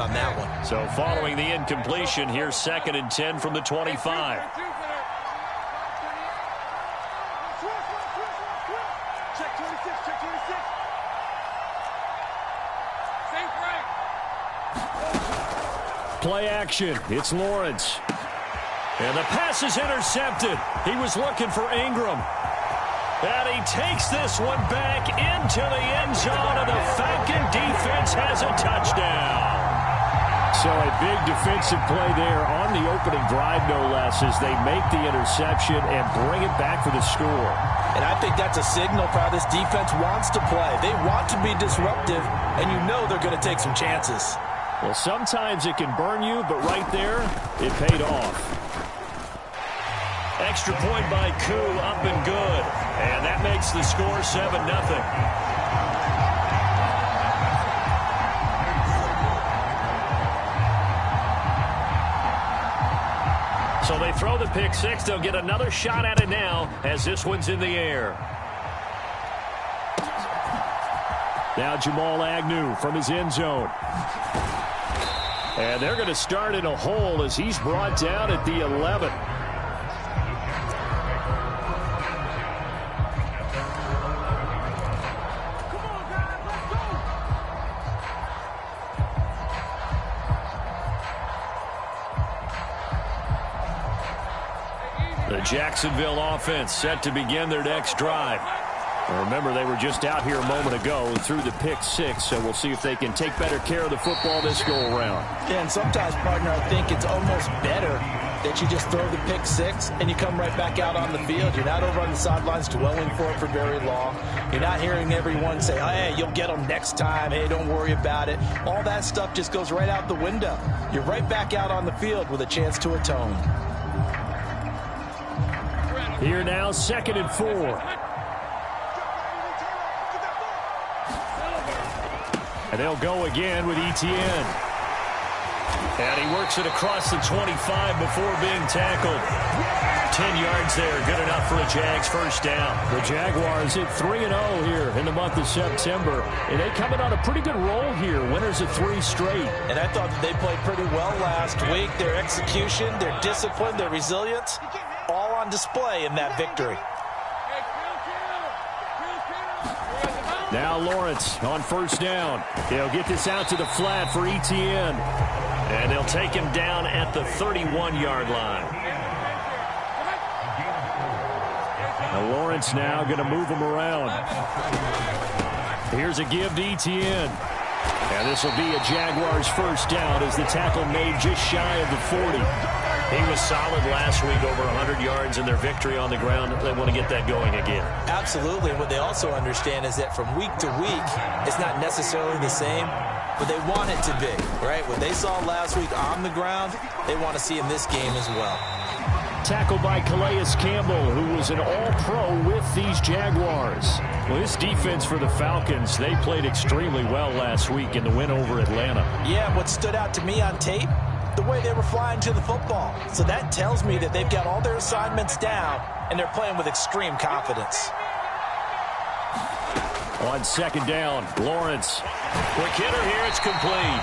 point on that one. So following the incompletion, here's 2nd and 10 from the 25. Play action. It's Lawrence. And the pass is intercepted. He was looking for Ingram. And he takes this one back into the end zone, and the Falcon defense has a touchdown. So a big defensive play there on the opening drive, no less, as they make the interception and bring it back for the score. And I think that's a signal for how this defense wants to play. They want to be disruptive, and you know they're going to take some chances. Well, sometimes it can burn you, but right there, it paid off. Extra point by Koo, up and good. And that makes the score 7-0. So they throw the pick six. They'll get another shot at it now as this one's in the air. Now Jamal Agnew from his end zone. And they're going to start in a hole as he's brought down at the 11. The Jacksonville offense set to begin their next drive. Well, remember, they were just out here a moment ago and threw the pick six, so we'll see if they can take better care of the football this go-around. Yeah, and sometimes, partner, I think it's almost better that you just throw the pick six and you come right back out on the field. You're not over on the sidelines dwelling for it for very long. You're not hearing everyone say, hey, you'll get them next time. Hey, don't worry about it. All that stuff just goes right out the window. You're right back out on the field with a chance to atone. Here now, 2nd and 4. And they'll go again with Etienne. And he works it across the 25 before being tackled. 10 yards there, good enough for a Jags first down. The Jaguars hit 3-0 here in the month of September. And they coming on a pretty good roll here. Winners of 3 straight. And I thought that they played pretty well last week. Their execution, their discipline, their resilience, all on display in that victory. Now Lawrence on first down. They'll get this out to the flat for Etienne. And they'll take him down at the 31-yard line. Now Lawrence now going to move him around. Here's a give to Etienne. And this will be a Jaguars first down as the tackle made just shy of the 40. He was solid last week, over 100 yards in their victory on the ground. They want to get that going again. Absolutely. What they also understand is that from week to week, it's not necessarily the same, but they want it to be, right? What they saw last week on the ground, they want to see in this game as well. Tackled by Calais Campbell, who was an all-pro with these Jaguars. Well, this defense for the Falcons, they played extremely well last week in the win over Atlanta. Yeah, what stood out to me on tape, the way they were flying to the football. So that tells me that they've got all their assignments down, and they're playing with extreme confidence. On second down, Lawrence. Quick hitter here, it's complete.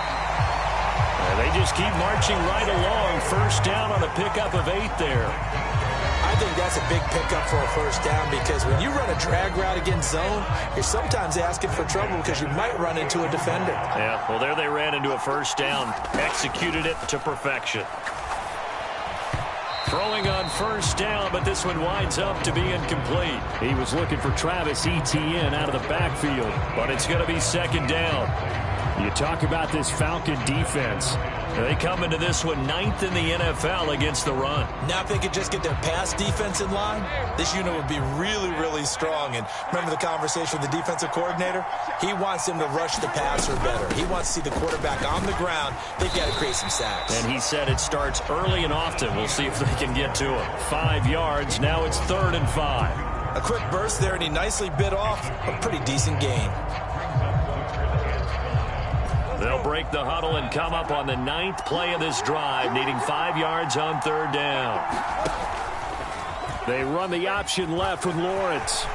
They just keep marching right along. First down on a pickup of 8 there. I think that's a big pickup for a first down because when you run a drag route against zone, you're sometimes asking for trouble because you might run into a defender. Yeah, well, there they ran into a first down. Executed it to perfection. Throwing on first down, but this one winds up to be incomplete. He was looking for Travis Etienne out of the backfield. But it's going to be second down. You talk about this Falcon defense. They come into this one 9th in the NFL against the run. Now if they could just get their pass defense in line, this unit would be really, really strong. And remember the conversation with the defensive coordinator? He wants them to rush the passer better. He wants to see the quarterback on the ground. They've got to create some sacks. And he said it starts early and often. We'll see if they can get to him. 5 yards. Now it's 3rd and 5. A quick burst there, and he nicely bit off a pretty decent gain. They'll break the huddle and come up on the 9th play of this drive, needing 5 yards on 3rd down. They run the option left with Lawrence.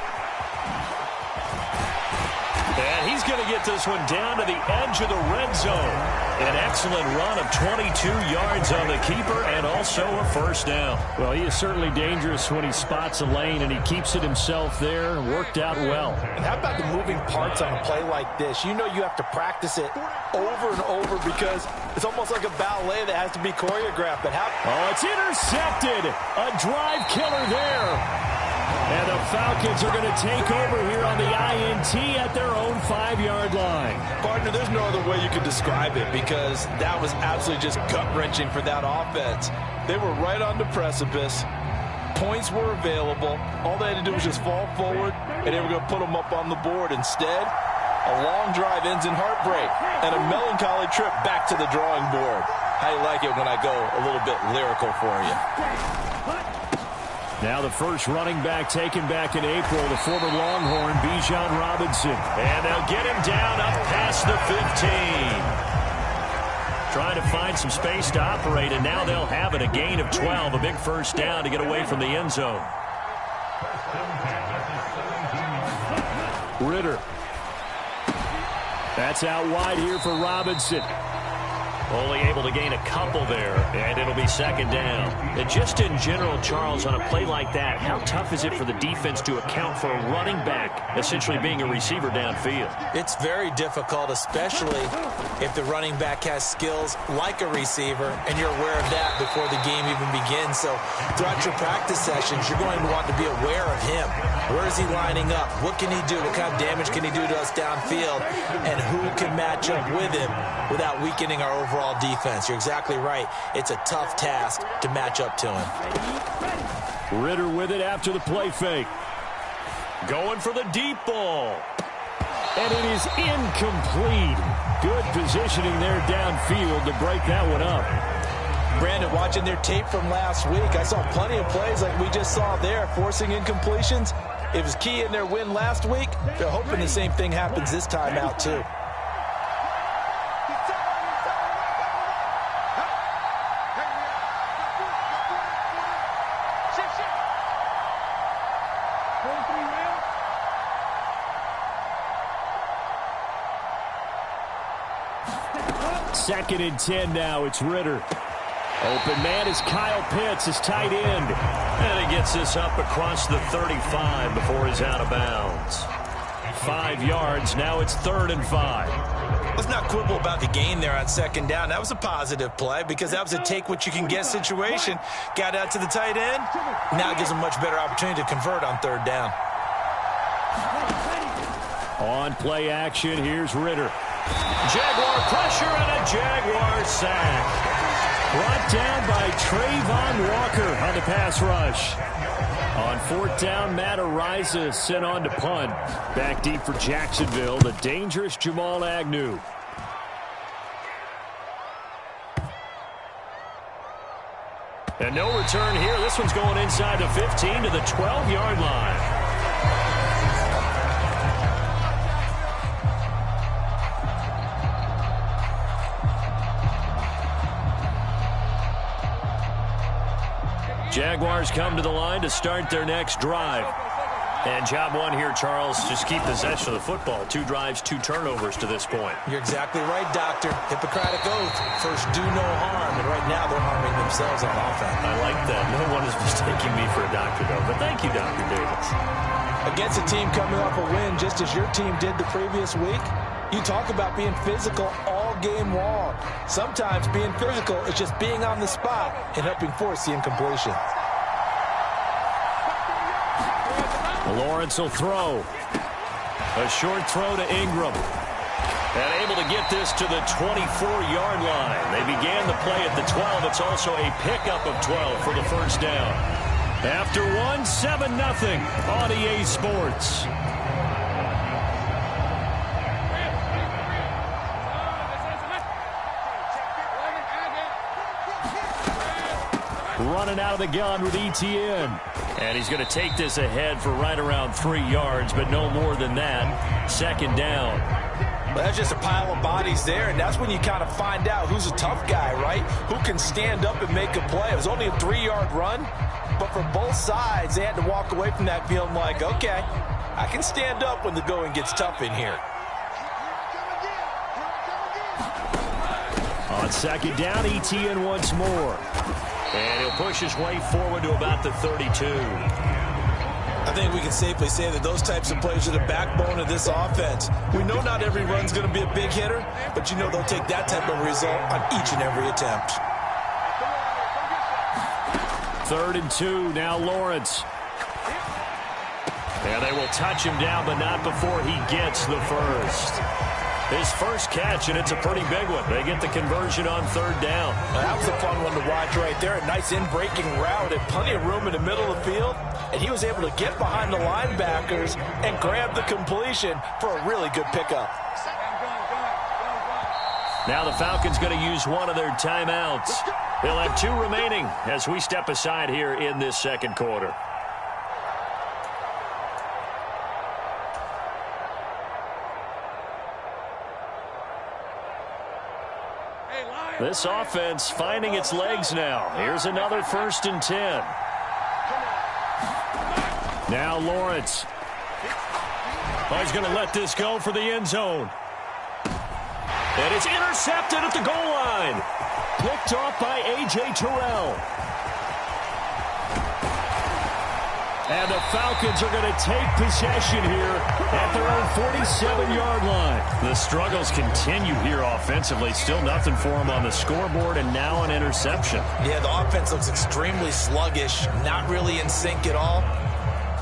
And he's going to get this one down to the edge of the red zone. An excellent run of 22 yards on the keeper and also a first down. Well, he is certainly dangerous when he spots a lane, and he keeps it himself there. Worked out well. And how about the moving parts on a play like this? You know you have to practice it over and over because it's almost like a ballet that has to be choreographed. But oh, it's intercepted. A drive killer there. And the Falcons are going to take over here on the INT at their own 5-yard line. Partner, there's no other way you could describe it because that was absolutely just gut-wrenching for that offense. They were right on the precipice. Points were available. All they had to do was just fall forward, and they were going to put them up on the board. Instead, a long drive ends in heartbreak and a melancholy trip back to the drawing board. How you like it when I go a little bit lyrical for you? Now the first running back taken back in April, the former Longhorn, Bijan Robinson. And they'll get him down up past the 15. Trying to find some space to operate, and now they'll have it. A gain of 12, a big first down to get away from the end zone. Ritter. That's out wide here for Robinson. Only able to gain a couple there, and it'll be second down. And just in general, Charles, on a play like that, how tough is it for the defense to account for a running back essentially being a receiver downfield? It's very difficult, especially if the running back has skills like a receiver, and you're aware of that before the game even begins. So throughout your practice sessions, you're going to want to be aware of him. Where is he lining up? What can he do? What kind of damage can he do to us downfield? And who can match up with him without weakening our overall defense? You're exactly right. It's a tough task to match up to him. Ritter with it after the play fake. Going for the deep ball. And it is incomplete. Good positioning there downfield to break that one up. Brandon, watching their tape from last week, I saw plenty of plays like we just saw there, forcing incompletions. It was key in their win last week. They're hoping the same thing happens this time out, too. Second and 10 now. It's Ritter. Open man is Kyle Pitts, his tight end. And he gets this up across the 35 before he's out of bounds. 5 yards. Now it's 3rd and 5. Let's not quibble about the gain there on second down. That was a positive play because that was a take-what-you-can-get situation. Got out to the tight end. Now it gives them a much better opportunity to convert on 3rd down. On play action, here's Ritter. Jaguar pressure and a Jaguar sack. Brought down by Trayvon Walker on the pass rush. On 4th down, Matt Araiza sent on to punt. Back deep for Jacksonville, the dangerous Jamal Agnew. And no return here. This one's going inside the 15 to the 12-yard line. Jaguars come to the line to start their next drive. And job one here, Charles, just keep possession of the football. 2 drives, 2 turnovers to this point. You're exactly right, Doctor. Hippocratic oath. First, do no harm. And right now, they're harming themselves on offense. I like that. No one is mistaking me for a doctor, though. But thank you, Dr. Davis. Against a team coming off a win, just as your team did the previous week, you talk about being physical all game long. Sometimes being physical is just being on the spot and helping force the incompletion. Lawrence will throw. A short throw to Ingram. And able to get this to the 24-yard line. They began the play at the 12. It's also a pickup of 12 for the first down. After one, 7-0 on EA Sports. Running out of the gun with ETN. And he's going to take this ahead for right around 3 yards, but no more than that. 2nd down. Well, that's just a pile of bodies there, and that's when you kind of find out who's a tough guy, right? Who can stand up and make a play. It was only a 3-yard run, but for both sides, they had to walk away from that feeling like, okay, I can stand up when the going gets tough in here. On second down, ETN once more. And he'll push his way forward to about the 32. I think we can safely say that those types of plays are the backbone of this offense. We know not every run's going to be a big hitter, but you know they'll take that type of result on each and every attempt. 3rd and 2, now Lawrence. And they will touch him down, but not before he gets the first. His first catch, and it's a pretty big one. They get the conversion on 3rd down. That was a fun one to watch right there. A nice in-breaking route and plenty of room in the middle of the field. And he was able to get behind the linebackers and grab the completion for a really good pickup. Now the Falcons going to use one of their timeouts. They'll have 2 remaining as we step aside here in this second quarter. This offense finding its legs now. Here's another 1st and 10. Now Lawrence. Oh, he's going to let this go for the end zone. And it's intercepted at the goal line. Picked off by A.J. Terrell. And the Falcons are going to take possession here at their own 47-yard line. The struggles continue here offensively. Still nothing for them on the scoreboard, and now an interception. Yeah, the offense looks extremely sluggish, not really in sync at all.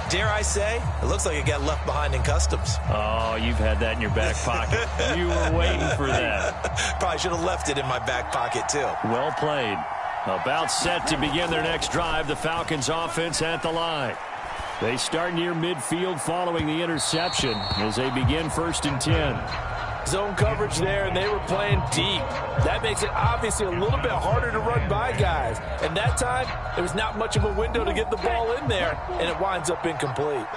Dare I say, it looks like it got left behind in customs. Oh, you've had that in your back pocket. You were waiting for that. Probably should have left it in my back pocket, too. Well played. About set to begin their next drive, the Falcons offense at the line. They start near midfield following the interception as they begin 1st and 10. Zone coverage there, and they were playing deep. That makes it obviously a little bit harder to run by guys. And that time, there was not much of a window to get the ball in there, and it winds up incomplete.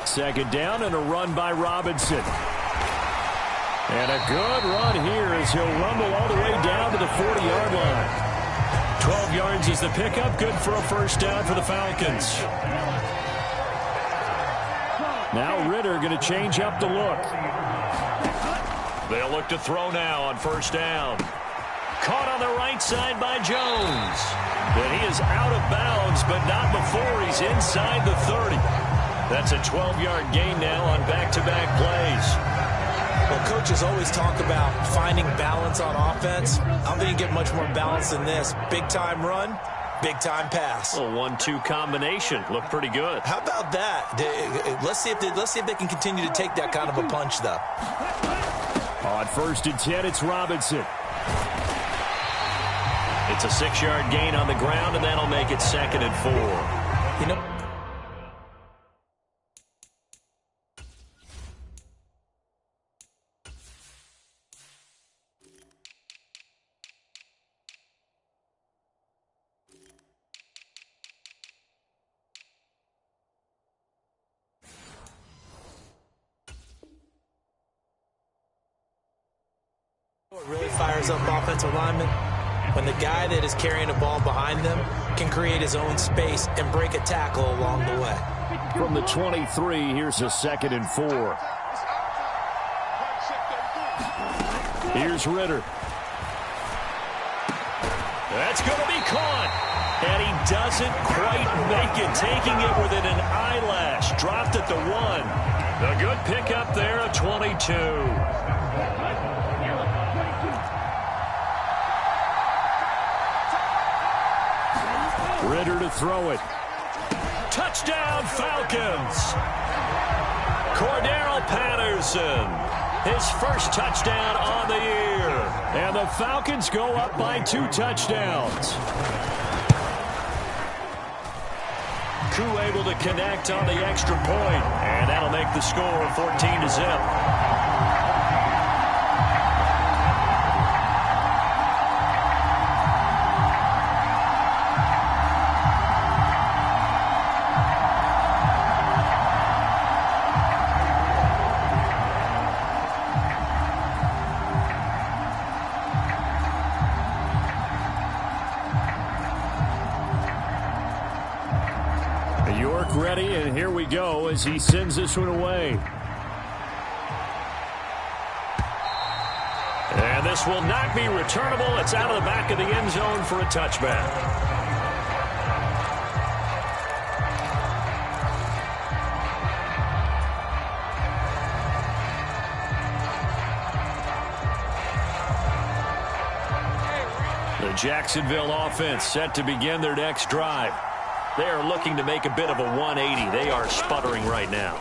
2nd down and a run by Robinson. And a good run here as he'll rumble all the way down to the 40-yard line. 12 yards is the pickup. Good for a 1st down for the Falcons. Now Ritter going to change up the look. They'll look to throw now on 1st down. Caught on the right side by Jones. And he is out of bounds, but not before he's inside the 30. That's a 12-yard gain now on back-to-back plays. Well, coaches always talk about finding balance on offense. I don't think you get much more balance than this. Big-time run, big-time pass. A 1-2 combination. Looked pretty good. How about that? Let's see if they can continue to take that kind of a punch, though. On 1st and 10, it's Robinson. It's a 6-yard gain on the ground, and that'll make it 2nd and 4. You know, what really fires up offensive linemen? When the guy that is carrying the ball behind them can create his own space and break a tackle along the way. From the 23, here's a 2nd and 4. Here's Ritter. That's going to be caught. And he doesn't quite make it, taking it within an eyelash. Dropped at the 1. A good pickup there, a 22. Ritter to throw it. Touchdown, Falcons. Cordero Patterson, his first touchdown on the year. And the Falcons go up by 2 touchdowns. Koo able to connect on the extra point, and that'll make the score 14-0. Ready, and here we go as he sends this one away. And this will not be returnable. It's out of the back of the end zone for a touchback. The Jacksonville offense set to begin their next drive. They are looking to make a bit of a 180. They are sputtering right now.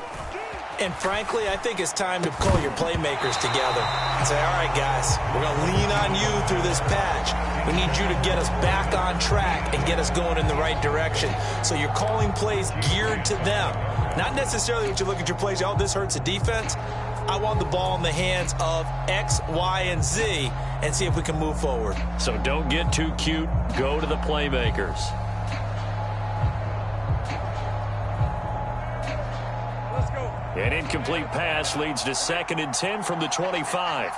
And frankly, I think it's time to call your playmakers together and say, all right, guys, we're going to lean on you through this patch. We need you to get us back on track and get us going in the right direction. So you're calling plays geared to them. Not necessarily when you look at your plays, oh, this hurts the defense. I want the ball in the hands of X, Y, and Z and see if we can move forward. So don't get too cute. Go to the playmakers. An incomplete pass leads to 2nd and 10 from the 25.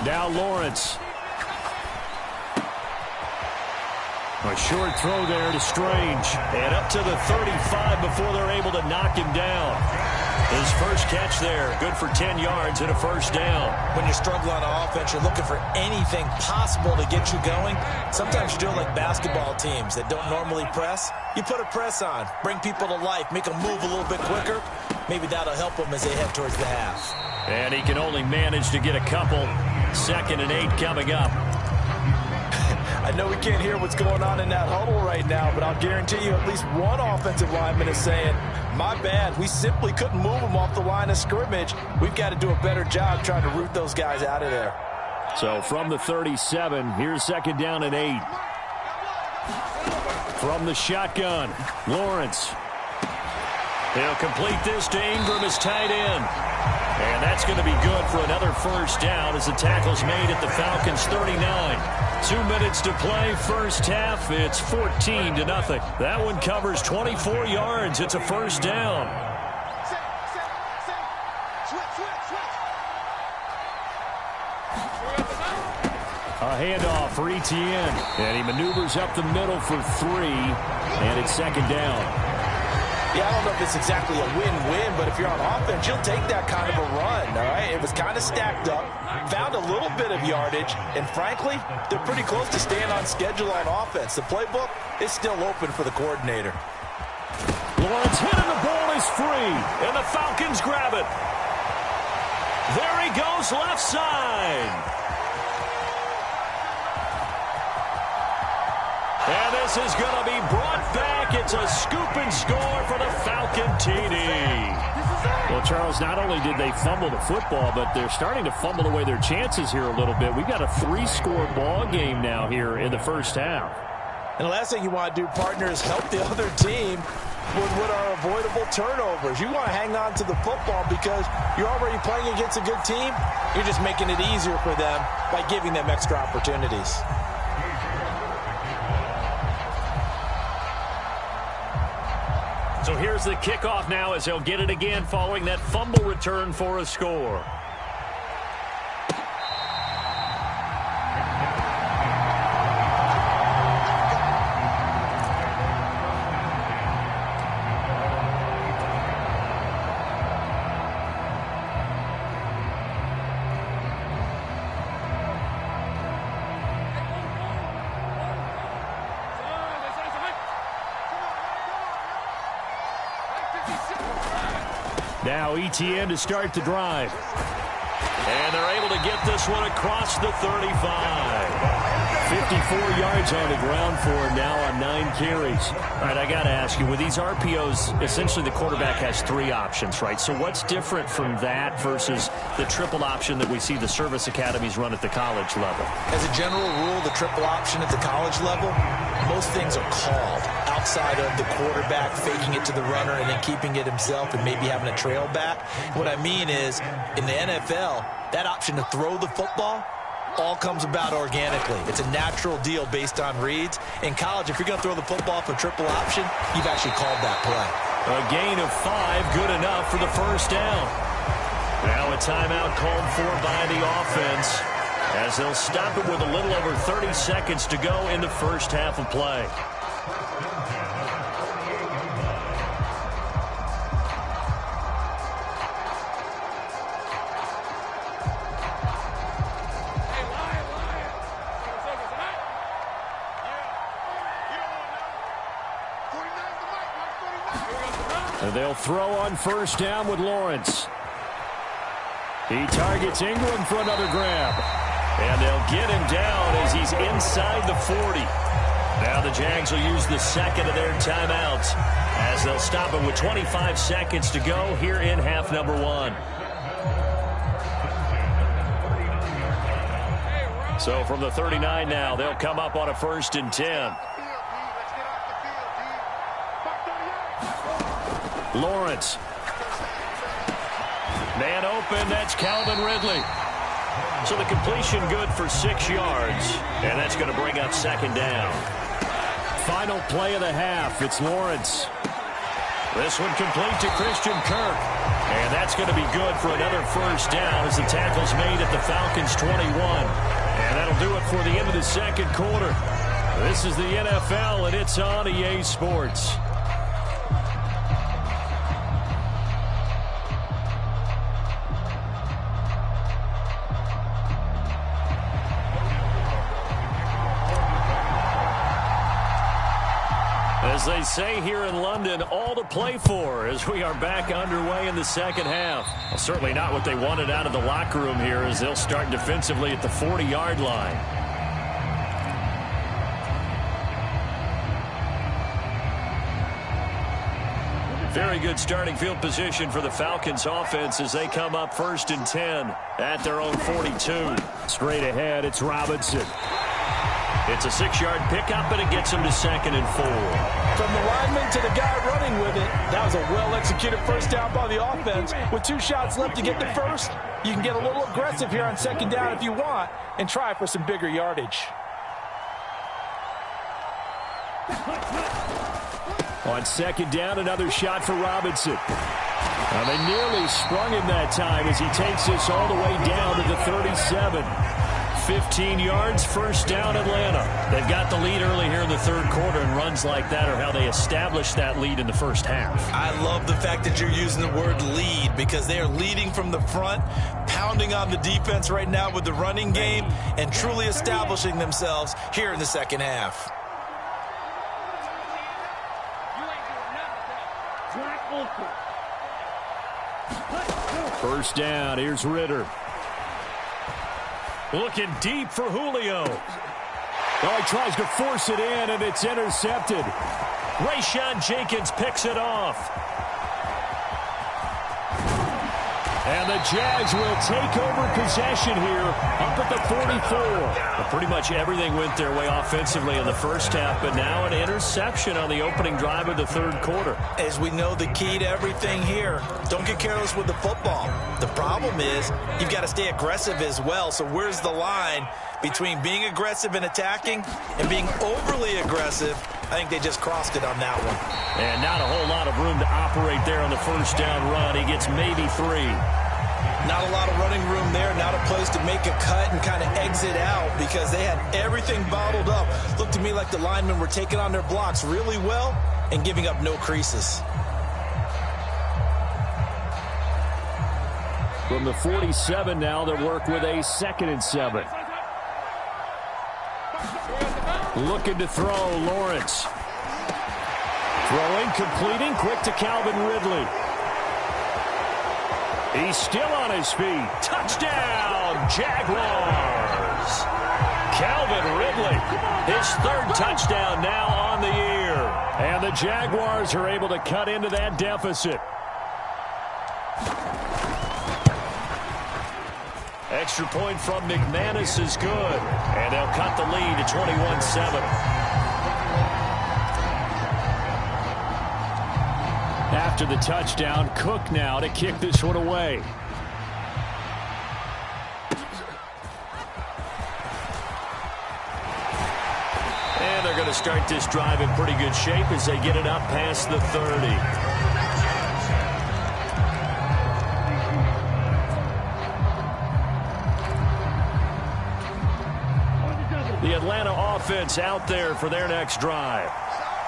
Now Lawrence. A short throw there to Strange. And up to the 35 before they're able to knock him down. His first catch there, good for 10 yards and a first down. When you're struggling on offense, you're looking for anything possible to get you going. Sometimes you do it like basketball teams that don't normally press. You put a press on, bring people to life, make them move a little bit quicker. Maybe that'll help them as they head towards the half. And he can only manage to get a couple. 2nd and 8 coming up. I know we can't hear what's going on in that huddle right now, but I'll guarantee you at least one offensive lineman is saying, my bad, we simply couldn't move them off the line of scrimmage. We've got to do a better job trying to root those guys out of there. So from the 37, here's 2nd down and 8. From the shotgun, Lawrence. He'll complete this to Ingram as tight end. And that's going to be good for another first down as the tackle's made at the Falcons' 39. 2 minutes to play, first half. It's 14-0. That one covers 24 yards. It's a first down. A handoff for Etienne. And he maneuvers up the middle for 3. And it's 2nd down. Yeah, I don't know if it's exactly a win-win, but if you're on offense, you'll take that kind of a run, all right? It was kind of stacked up, found a little bit of yardage, and frankly, they're pretty close to staying on schedule on offense. The playbook is still open for the coordinator. Lawrence hit and the ball is free, and the Falcons grab it. There he goes, left side. And this is going to be brought back. It's a scoop and score for the Falcon TD. Well, Charles, not only did they fumble the football, but they're starting to fumble away their chances here a little bit. We've got a 3-score ball game now here in the first half. And the last thing you want to do, partner, is help the other team with what are avoidable turnovers. You want to hang on to the football because you're already playing against a good team. You're just making it easier for them by giving them extra opportunities. So here's the kickoff now as they'll get it again following that fumble return for a score. Now Etienne to start the drive. And they're able to get this one across the 35. 54 yards on the ground for him now on 9 carries. All right, I got to ask you, with these RPOs, essentially the quarterback has 3 options, right? So what's different from that versus the triple option that we see the service academies run at the college level? As a general rule, the triple option at the college level, most things are called outside of the quarterback faking it to the runner and then keeping it himself and maybe having a trail back. What I mean is, in the NFL, that option to throw the football all comes about organically. It's a natural deal based on reads. In college, if you're going to throw the football for triple option, you've actually called that play. A gain of 5, good enough for the first down. Now a timeout called for by the offense as they'll stop it with a little over 30 seconds to go in the first half of play. They'll throw on first down with Lawrence. He targets Ingram for another grab. And they'll get him down as he's inside the 40. Now the Jags will use the second of their timeouts as they'll stop it with 25 seconds to go here in half number 1. So from the 39 now, they'll come up on a 1st and 10. Lawrence. Man open, that's Calvin Ridley. So the completion good for 6 yards, and that's going to bring up 2nd down. Final play of the half, it's Lawrence. This one complete to Christian Kirk. And that's going to be good for another 1st down as the tackle's made at the Falcons' 21. And that'll do it for the end of the 2nd quarter. This is the NFL, and it's on EA Sports. As they say here in London, all to play for as we are back underway in the 2nd half. Well, certainly not what they wanted out of the locker room here as they'll start defensively at the 40-yard line. Very good starting field position for the Falcons offense as they come up 1st and 10 at their own 42. Straight ahead, it's Robinson. It's a 6-yard pickup, and it gets him to 2nd and 4. From the lineman to the guy running with it, that was a well-executed 1st down by the offense. With 2 shots left to get the 1st, you can get a little aggressive here on 2nd down if you want and try for some bigger yardage. On 2nd down, another shot for Robinson. Now they nearly sprung him that time as he takes this all the way down to the 37. 15 yards, 1st down Atlanta. They've got the lead early here in the 3rd quarter, and runs like that are how they established that lead in the 1st half. I love the fact that you're using the word lead because they are leading from the front, pounding on the defense right now with the running game, and truly establishing themselves here in the 2nd half. First down, here's Ritter. Looking deep for Julio. Oh, he tries to force it in, and it's intercepted. Rayshon Jenkins picks it off. And the Jags will take over possession here up at the 44. Well, pretty much everything went their way offensively in the 1st half, but now an interception on the opening drive of the 3rd quarter. As we know, the key to everything here, don't get careless with the football. The problem is you've got to stay aggressive as well. So where's the line between being aggressive and attacking and being overly aggressive? I think they just crossed it on that one. And not a whole lot of room to operate there on the 1st down run. He gets maybe 3. Not a lot of running room there, not a place to make a cut and kind of exit out because they had everything bottled up. Looked to me like the linemen were taking on their blocks really well and giving up no creases. From the 47 now, they'll work with a 2nd and 7. Looking to throw, Lawrence. Throwing, completing, quick to Calvin Ridley. He's still on his feet. Touchdown, Jaguars. Calvin Ridley, his 3rd touchdown now on the year. And the Jaguars are able to cut into that deficit. Extra point from McManus is good. And they'll cut the lead to 21-7. After the touchdown, Cook now to kick this one away. And they're going to start this drive in pretty good shape as they get it up past the 30. The Atlanta offense out there for their next drive.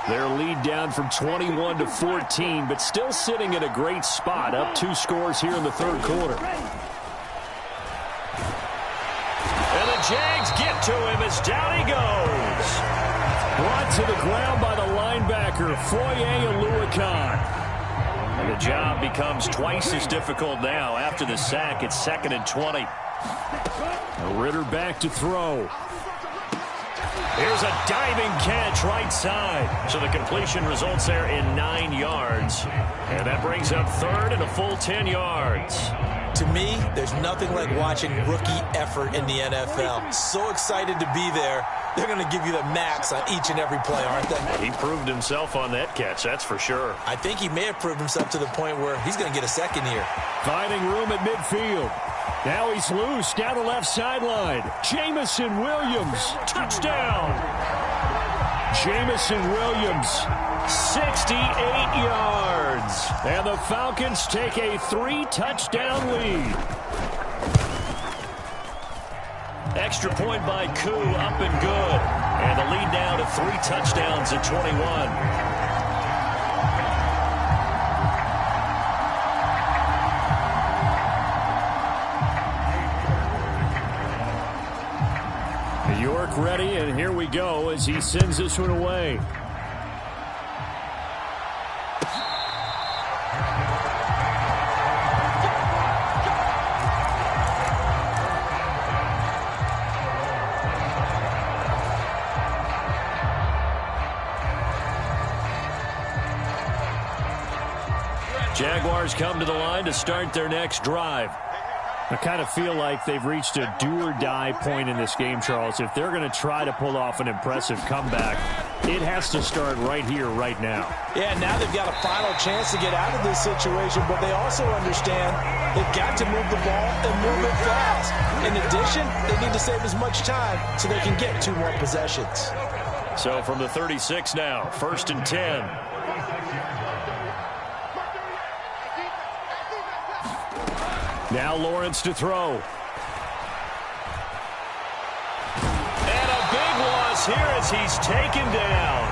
Their lead down from 21 to 14, but still sitting in a great spot, up 2 scores here in the 3rd quarter. And the Jags get to him as down he goes. Brought to the ground by the linebacker, Foye Oluokun. The job becomes twice as difficult now. After the sack, it's 2nd and 20. Ritter back to throw. Here's a diving catch right side. So the completion results there in 9 yards. And that brings up 3rd and a full 10 yards. To me, there's nothing like watching rookie effort in the NFL. So excited to be there. They're going to give you the max on each and every play, aren't they? He proved himself on that catch, that's for sure. I think he may have proved himself to the point where he's going to get a second here. Finding room at midfield. Now he's loose down the left sideline. Jamison Williams, touchdown. Jamison Williams, 68 yards. And the Falcons take a 3-touchdown lead. Extra point by Koo, up and good. And the lead now to 3 touchdowns at 21. York ready, and here we go as he sends this one away. Jaguars come to the line to start their next drive. I kind of feel like they've reached a do-or-die point in this game, Charles. If they're going to try to pull off an impressive comeback, it has to start right here, right now. Yeah, now they've got a final chance to get out of this situation, but they also understand they've got to move the ball and move it fast. In addition, they need to save as much time so they can get 2 more possessions. So from the 36 now, 1st and 10. Now Lawrence to throw. And a big loss here as he's taken down.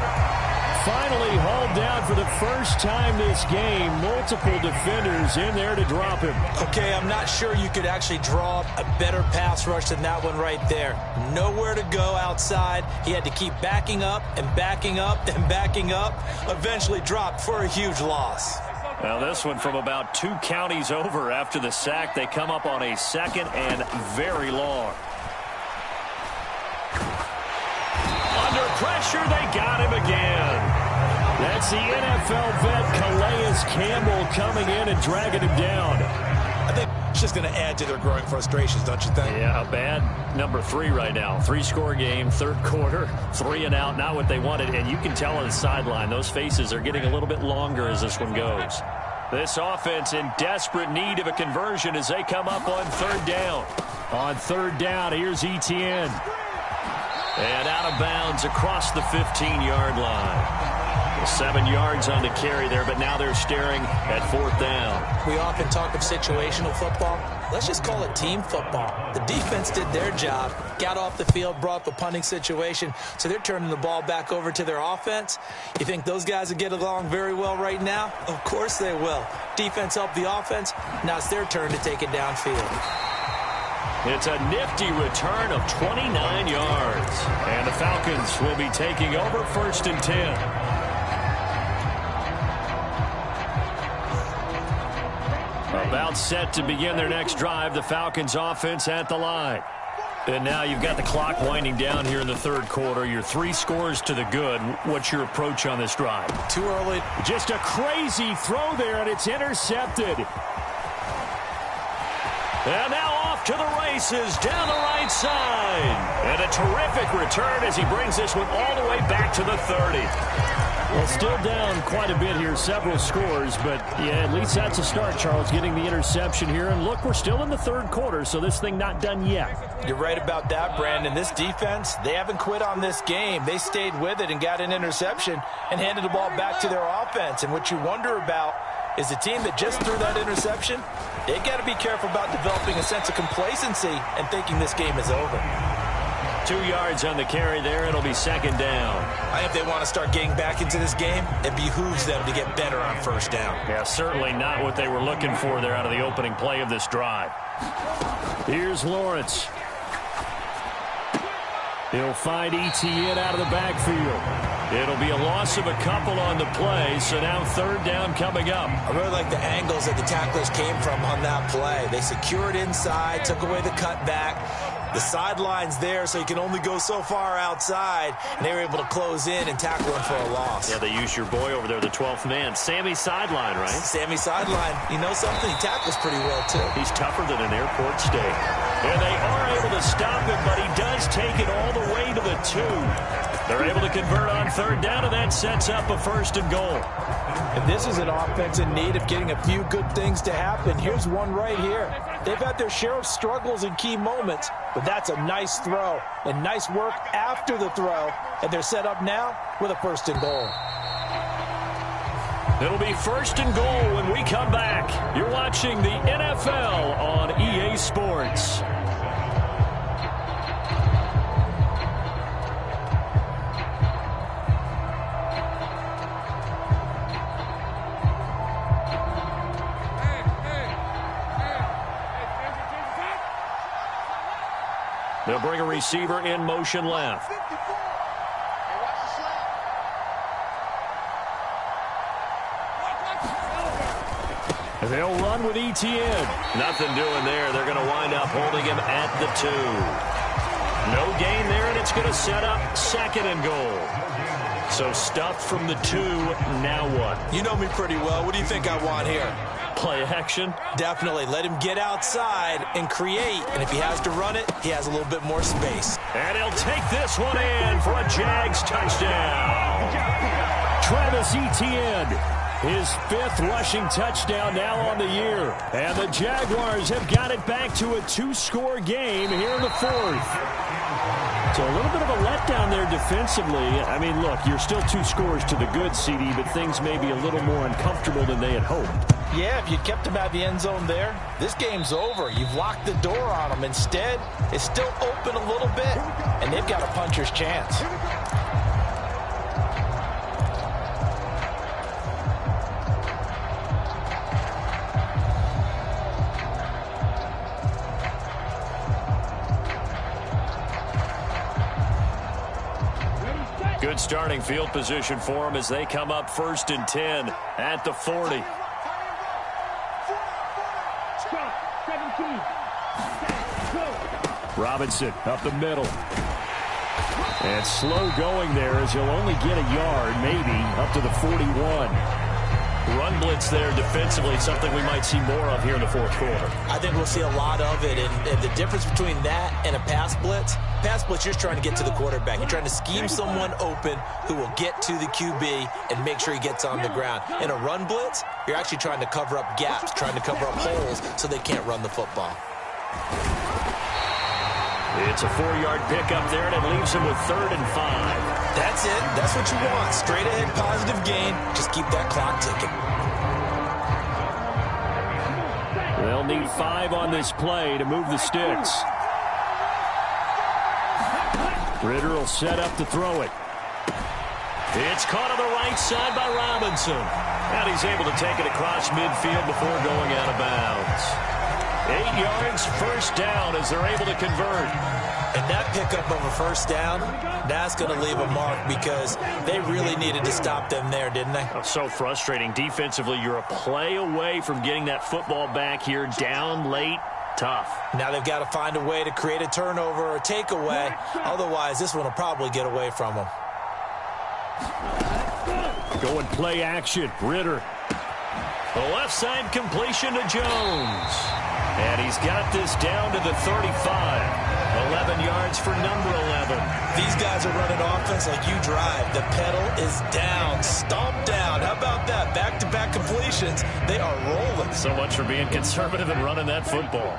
Finally hauled down for the first time this game. Multiple defenders in there to drop him. Okay, I'm not sure you could actually draw up a better pass rush than that one right there. Nowhere to go outside. He had to keep backing up and backing up and backing up. Eventually dropped for a huge loss. Now this one from about 2 counties over after the sack. They come up on a 2nd and very long. Under pressure, they got him again. That's the NFL vet Calais Campbell coming in and dragging him down. I think it's just going to add to their growing frustrations, don't you think? Yeah, a bad number 3 right now. 3-score game, 3rd quarter, 3 and out, not what they wanted. And you can tell on the sideline, those faces are getting a little bit longer as this one goes. This offense in desperate need of a conversion as they come up on 3rd down. On 3rd down, here's Etienne. And out of bounds across the 15-yard line. 7 yards on the carry there, but now they're staring at 4th down. We often talk of situational football. Let's just call it team football. The defense did their job, got off the field, brought up a punting situation, so they're turning the ball back over to their offense. You think those guys will get along very well right now? Of course they will. Defense helped the offense. Now it's their turn to take it downfield. It's a nifty return of 29 yards. And the Falcons will be taking over 1st and 10. About set to begin their next drive, the Falcons offense at the line. And now you've got the clock winding down here in the 3rd quarter. You're 3 scores to the good. What's your approach on this drive? Too early. Just a crazy throw there, and it's intercepted. And now off to the races down the right side. And a terrific return as he brings this one all the way back to the 30. Well, still down quite a bit here, several scores, but yeah, at least that's a start, Charles, getting the interception here. And look, we're still in the 3rd quarter, so this thing not done yet. You're right about that, Brandon. This defense, they haven't quit on this game. They stayed with it and got an interception and handed the ball back to their offense. And what you wonder about is the team that just threw that interception, they got to be careful about developing a sense of complacency and thinking this game is over. 2 yards on the carry there. It'll be 2nd down. I think if they want to start getting back into this game, it behooves them to get better on 1st down. Yeah, certainly not what they were looking for there out of the opening play of this drive. Here's Lawrence. He'll find Etienne out of the backfield. It'll be a loss of a couple on the play, so now third down coming up. I really like the angles that the tacklers came from on that play. They secured inside, took away the cutback. The sideline's there, so you can only go so far outside, and they were able to close in and tackle him for a loss. Yeah, they used your boy over there, the 12th man. Sammy Sideline, right? Sammy Sideline. You know something? He tackles pretty well, too. He's tougher than an airport steak. And they are able to stop him, but he does take it all the way to the 2. They're able to convert on third down, and that sets up a first and goal. And this is an offense in need of getting a few good things to happen. Here's one right here. They've had their share of struggles in key moments, but that's a nice throw and nice work after the throw. And they're set up now with a first and goal. It'll be first and goal when we come back. You're watching the NFL on EA Sports. They'll bring a receiver in motion left. They'll run with Etienne. Nothing doing there. They're going to wind up holding him at the 2. No gain there, and it's going to set up second and goal. So stuffed from the 2, now what? You know me pretty well. What do you think I want here? Play action? Definitely. Let him get outside and create. And if he has to run it, he has a little bit more space. And he'll take this one in for a Jags touchdown. Travis Etienne, his 5th rushing touchdown now on the year. And the Jaguars have got it back to a 2-score game here in the 4th. So a little bit of a letdown there defensively. I mean, look, you're still 2 scores to the good, CD, but things may be a little more uncomfortable than they had hoped. Yeah, if you kept him out of the end zone there, this game's over. You've locked the door on him. Instead, it's still open a little bit, and they've got a puncher's chance. Good starting field position for them as they come up first and 10 at the 40. Robinson up the middle. And slow going there as he'll only get a yard, maybe, up to the 41. Run blitz there defensively, something we might see more of here in the 4th quarter. I think we'll see a lot of it, and the difference between that and a pass blitz, you're just trying to get to the quarterback. You're trying to scheme someone open who will get to the QB and make sure he gets on the ground. In a run blitz, you're actually trying to cover up gaps, trying to cover up holes so they can't run the football. It's a 4-yard pickup there, and it leaves him with 3rd and 5. That's it. That's what you want. Straight ahead, positive gain. Just keep that clock ticking. They'll need 5 on this play to move the sticks. Ritter will set up to throw it. It's caught on the right side by Robinson. And he's able to take it across midfield before going out of bounds. 8 yards, first down as they're able to convert. And that pickup of a first down, that's going to leave a mark because they really needed to stop them there, didn't they? Oh, so frustrating. Defensively, you're a play away from getting that football back here. Down late, tough. Now they've got to find a way to create a turnover or a takeaway. Otherwise, this one will probably get away from them. Going play action. Ritter. The left side completion to Jones. And he's got this down to the 35. 11 yards for number 11. These guys are running offense like you drive. The pedal is down, stomped down. How about that? Back-to-back completions. They are rolling. So much for being conservative and running that football.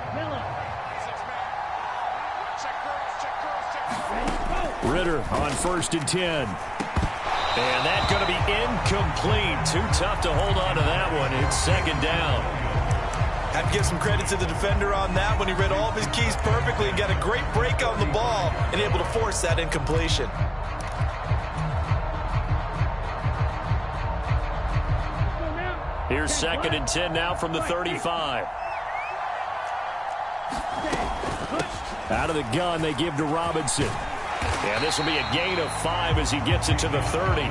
Ritter on 1st and 10. And that's going to be incomplete. Too tough to hold on to that one. It's 2nd down. Have to give some credit to the defender on that when he read all of his keys perfectly and got a great break on the ball and able to force that incompletion. Here's 2nd and 10 now from the 35. Out of the gun, they give to Robinson. And this will be a gain of 5 as he gets it to the 30.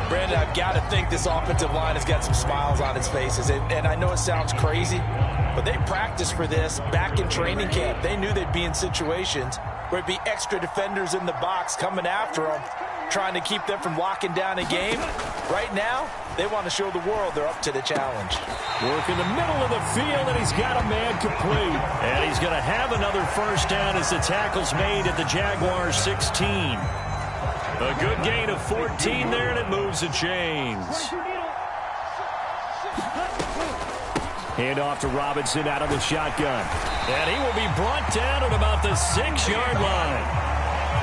Brandon, I've got to think this offensive line has got some smiles on its faces. And I know it sounds crazy, but they practiced for this back in training camp. They knew they'd be in situations where it'd be extra defenders in the box coming after them, trying to keep them from locking down a game. Right now, they want to show the world they're up to the challenge. Work in the middle of the field, and he's got a man complete. And he's going to have another first down as the tackle's made at the Jaguars' 16. A good gain of 14 there, and it moves the chains. Hand off to Robinson out of the shotgun. And he will be brought down at about the 6-yard line.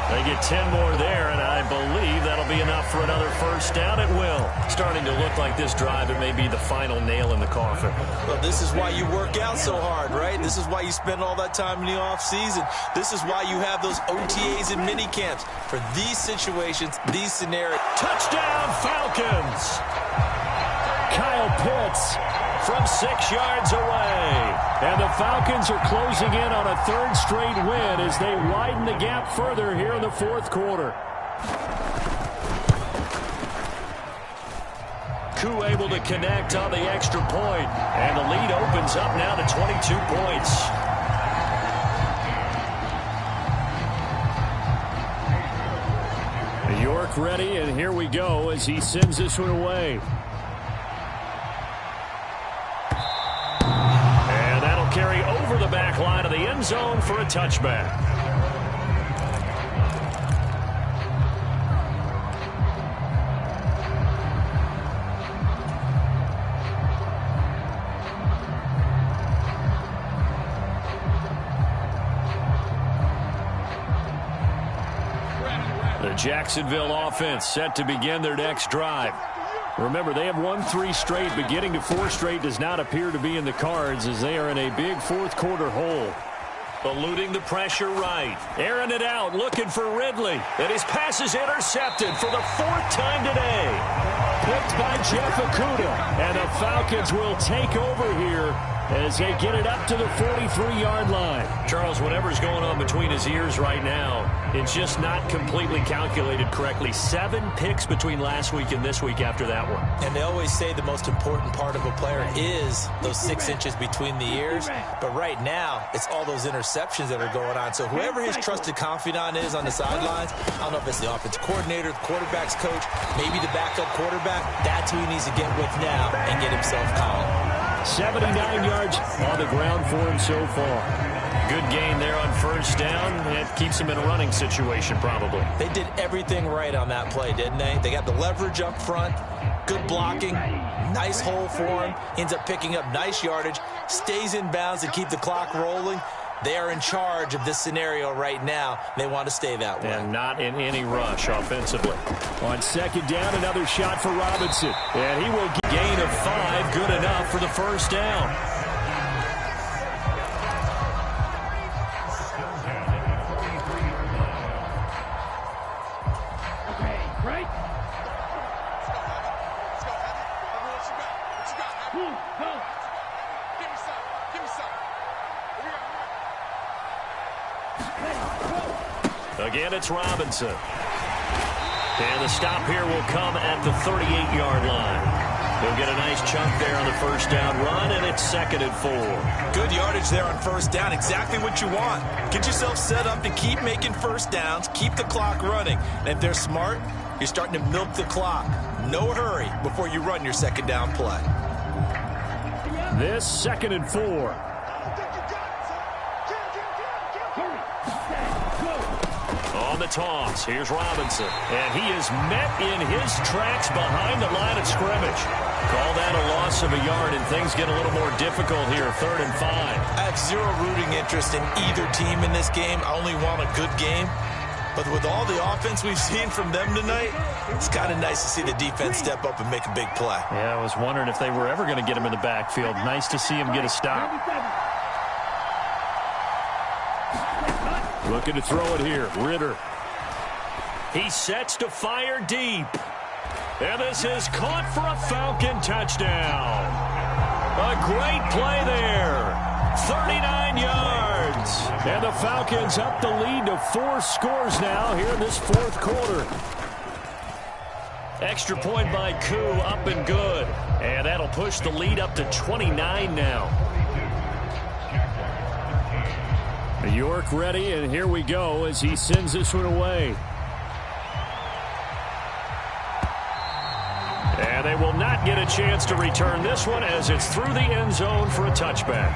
They get 10 more there, and I believe that'll be enough for another first down. It will. Starting to look like this drive, it may be the final nail in the coffin. Well, this is why you work out so hard, right? This is why you spend all that time in the offseason. This is why you have those OTAs and mini camps. For these situations, these scenarios. Touchdown, Falcons! Kyle Pitts from 6 yards away. And the Falcons are closing in on a 3rd straight win as they widen the gap further here in the 4th quarter. Koo able to connect on the extra point. And the lead opens up now to 22 points. York ready, and here we go as he sends this one away. Carry over the back line of the end zone for a touchback. The Jacksonville offense set to begin their next drive. Remember, they have won 3 straight, but getting to 4 straight does not appear to be in the cards as they are in a big 4th quarter hole. Eluding the pressure right. Airing it out, looking for Ridley. And his pass is intercepted for the 4th time today. Picked by Jeff Okudah. And the Falcons will take over here as they get it up to the 43-yard line. Charles, whatever's going on between his ears right now, it's just not completely calculated correctly. 7 picks between last week and this week after that one. And they always say the most important part of a player is those 6 inches between the ears. But right now, it's all those interceptions that are going on. So whoever his trusted confidant is on the sidelines, I don't know if it's the offensive coordinator, the quarterback's coach, maybe the backup quarterback, that's who he needs to get with now and get himself calm. 79 yards on the ground for him so far. Good gain there on first down. It keeps him in a running situation probably. They did everything right on that play, didn't they? They got the leverage up front, good blocking, nice hole for him, ends up picking up nice yardage, stays in bounds to keep the clock rolling. They are in charge of this scenario right now. They want to stay that way. And not in any rush offensively. On second down, another shot for Robinson. And he will get a gain of 5, good enough for the first down. Again, it's Robinson. And the stop here will come at the 38-yard line. He'll get a nice chunk there on the first down run, and it's 2nd and 4. Good yardage there on first down. Exactly what you want. Get yourself set up to keep making first downs, keep the clock running. And if they're smart, you're starting to milk the clock. No hurry before you run your second down play. This 2nd and 4. On the toss, here's Robinson. And he is met in his tracks behind the line of scrimmage. Call that a loss of a yard, and things get a little more difficult here, 3rd and 5. I have zero rooting interest in either team in this game. I only want a good game. But with all the offense we've seen from them tonight, it's kind of nice to see the defense step up and make a big play. Yeah, I was wondering if they were ever going to get him in the backfield. Nice to see him get a stop. Looking to throw it here. Ritter. He sets to fire deep. And this is caught for a Falcon touchdown. A great play there. 39 yards. And the Falcons up the lead to 4 scores now here in this fourth quarter. Extra point by Koo, up and good. And that'll push the lead up to 29 now. York ready, and here we go as he sends this one away. And they will not get a chance to return this one as it's through the end zone for a touchback.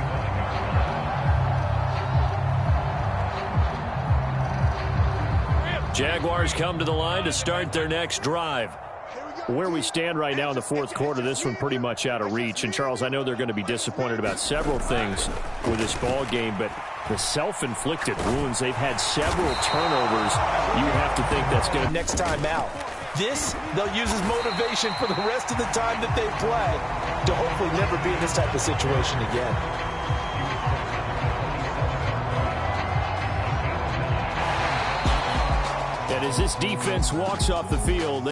Jaguars come to the line to start their next drive. Where we stand right now in the fourth quarter, this one pretty much out of reach. And, Charles, I know they're going to be disappointed about several things with this ball game, but the self-inflicted wounds, they've had several turnovers. You have to think that's going to... Next time out. This, they'll use as motivation for the rest of the time that they play to hopefully never be in this type of situation again. And as this defense walks off the field,